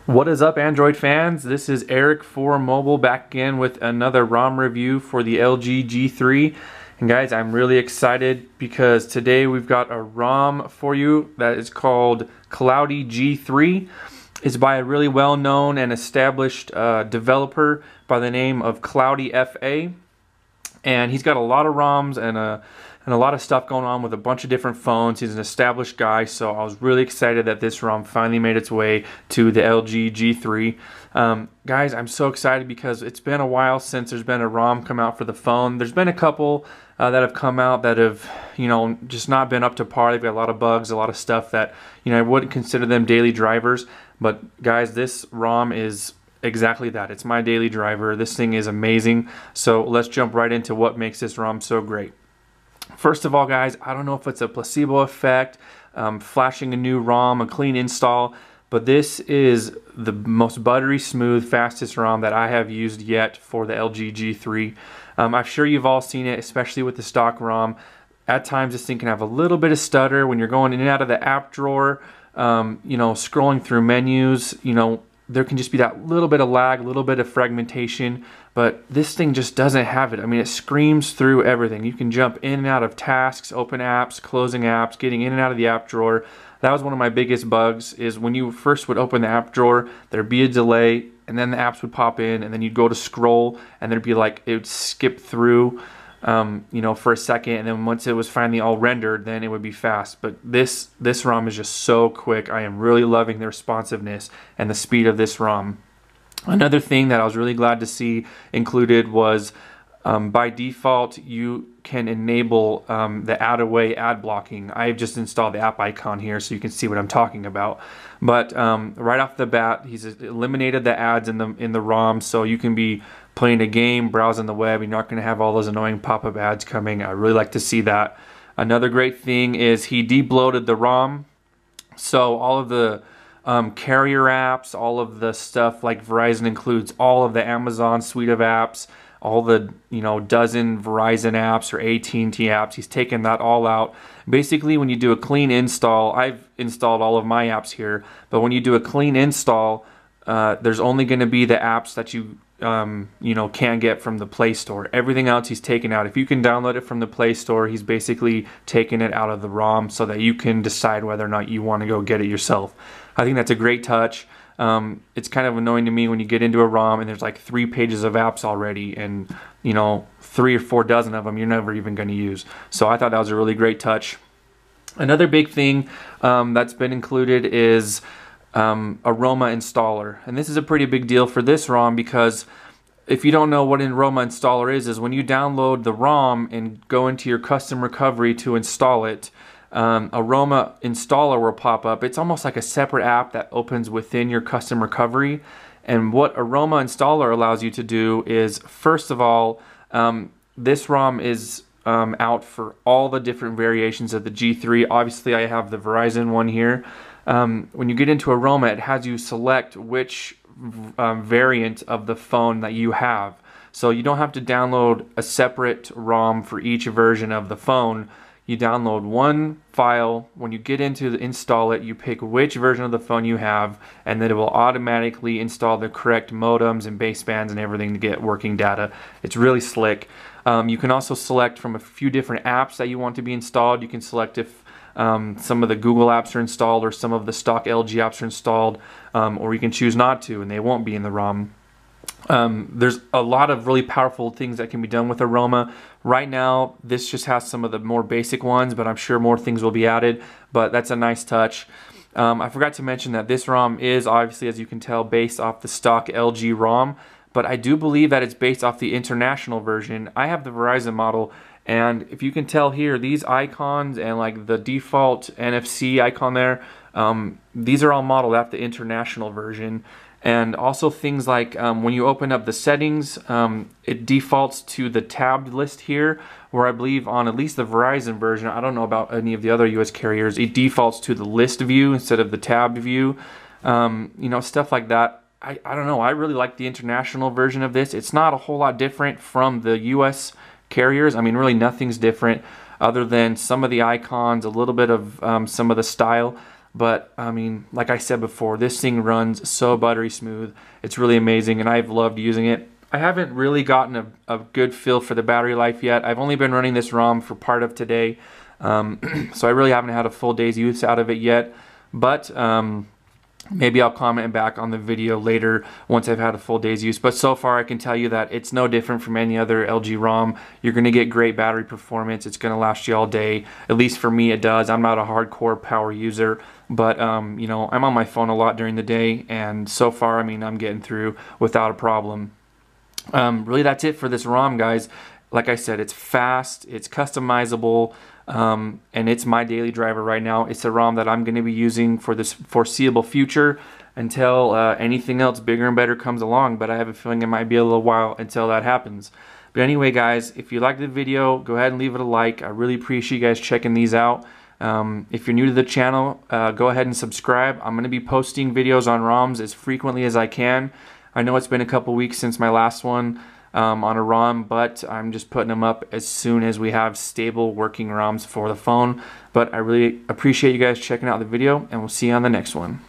What is up, Android fans? This is Eric for Mobile back again with another ROM review for the LG G3. And guys, I'm really excited because today we've got a ROM for you that is called Cloudy G3. It's by a really well-known and established developer by the name of Cloudy FA. And he's got a lot of ROMs and a lot of stuff going on with a bunch of different phones. He's an established guy, so I was really excited that this ROM finally made its way to the LG G3. Guys, I'm so excited because it's been a while since there's been a ROM come out for the phone. There's been a couple that have come out that have, just not been up to par. They've got a lot of bugs, a lot of stuff that, I wouldn't consider them daily drivers. But guys, this ROM is exactly that. It's my daily driver. This thing is amazing. So let's jump right into what makes this ROM so great. First of all, guys, I don't know if it's a placebo effect, flashing a new ROM, a clean install, but this is the most buttery smooth, fastest ROM that I have used yet for the LG G3. I'm sure you've all seen it, especially with the stock ROM. At times, this thing can have a little bit of stutter when you're going in and out of the app drawer, scrolling through menus, there can just be that little bit of lag, a little bit of fragmentation, but this thing just doesn't have it. I mean, it screams through everything. You can jump in and out of tasks, open apps, closing apps, getting in and out of the app drawer. That was one of my biggest bugs, is when you first would open the app drawer, there'd be a delay, and then the apps would pop in, and then you'd go to scroll, and there'd be like, it would skip through, for a second, and then once it was finally all rendered, then it would be fast. But this ROM is just so quick. I am really loving the responsiveness and the speed of this ROM. Another thing that I was really glad to see included was by default you can enable the add away ad blocking. I've just installed the app icon here so you can see what I'm talking about. But right off the bat, he's eliminated the ads in the ROM, so you can be playing a game, browsing the web, you're not going to have all those annoying pop-up ads coming. I really like to see that. Another great thing is he de-bloated the ROM, so all of the carrier apps, all of the stuff like Verizon includes all of the Amazon suite of apps, all the dozen Verizon apps or AT&T apps. He's taken that all out. Basically, when you do a clean install, I've installed all of my apps here, but when you do a clean install, there's only going to be the apps that you can get from the Play Store. Everything else he's taken out. If you can download it from the Play Store, he's basically taken it out of the ROM so that you can decide whether or not you want to go get it yourself. I think that's a great touch. It's kind of annoying to me when you get into a ROM and there's like 3 pages of apps already, and 3 or 4 dozen of them you're never even going to use. So I thought that was a really great touch. Another big thing that's been included is Aroma installer, and this is a pretty big deal for this ROM because if you don't know what an Aroma installer is when you download the ROM and go into your custom recovery to install it, Aroma installer will pop up. It's almost like a separate app that opens within your custom recovery, and what Aroma installer allows you to do is, first of all, this ROM is out for all the different variations of the G3. Obviously I have the Verizon one here. When you get into Aroma, it has you select which variant of the phone that you have. So you don't have to download a separate ROM for each version of the phone. You download one file. When you get into install it, you pick which version of the phone you have, and then it will automatically install the correct modems and basebands and everything to get working data. It's really slick. You can also select from a few different apps that you want to be installed. You can select if some of the Google apps are installed or some of the stock LG apps are installed, or you can choose not to and they won't be in the ROM. There's a lot of really powerful things that can be done with Aroma. Right now this just has some of the more basic ones, but I'm sure more things will be added, but that's a nice touch. I forgot to mention that this ROM is obviously, as you can tell, based off the stock LG ROM, but I do believe that it's based off the international version. I have the Verizon model, and if you can tell here, these icons and like the default NFC icon there, these are all modeled after the international version. And also things like when you open up the settings, it defaults to the tabbed list here, where I believe on at least the Verizon version, I don't know about any of the other US carriers, it defaults to the list view instead of the tabbed view. Stuff like that. I don't know, I really like the international version of this. It's not a whole lot different from the US carriers. I mean, really nothing's different other than some of the icons, a little bit of some of the style. But I mean, like I said before, this thing runs so buttery smooth. It's really amazing, and I've loved using it. I haven't really gotten a good feel for the battery life yet. I've only been running this ROM for part of today, so I really haven't had a full day's use out of it yet. But maybe I'll comment back on the video later once I've had a full day's use. But so far I can tell you that it's no different from any other LG ROM. You're going to get great battery performance. It's going to last you all day. At least for me it does. I'm not a hardcore power user, but you know, I'm on my phone a lot during the day, and so far, I mean, I'm getting through without a problem. Really, that's it for this ROM, guys. Like I said, it's fast, it's customizable, and it's my daily driver right now. It's a ROM that I'm going to be using for this foreseeable future until anything else bigger and better comes along, but I have a feeling it might be a little while until that happens. But anyway, guys, if you liked the video, go ahead and leave it a like. I really appreciate you guys checking these out. If you're new to the channel, go ahead and subscribe. I'm going to be posting videos on ROMs as frequently as I can. I know it's been a couple weeks since my last one on a ROM, but I'm just putting them up as soon as we have stable working ROMs for the phone. But I really appreciate you guys checking out the video, and we'll see you on the next one.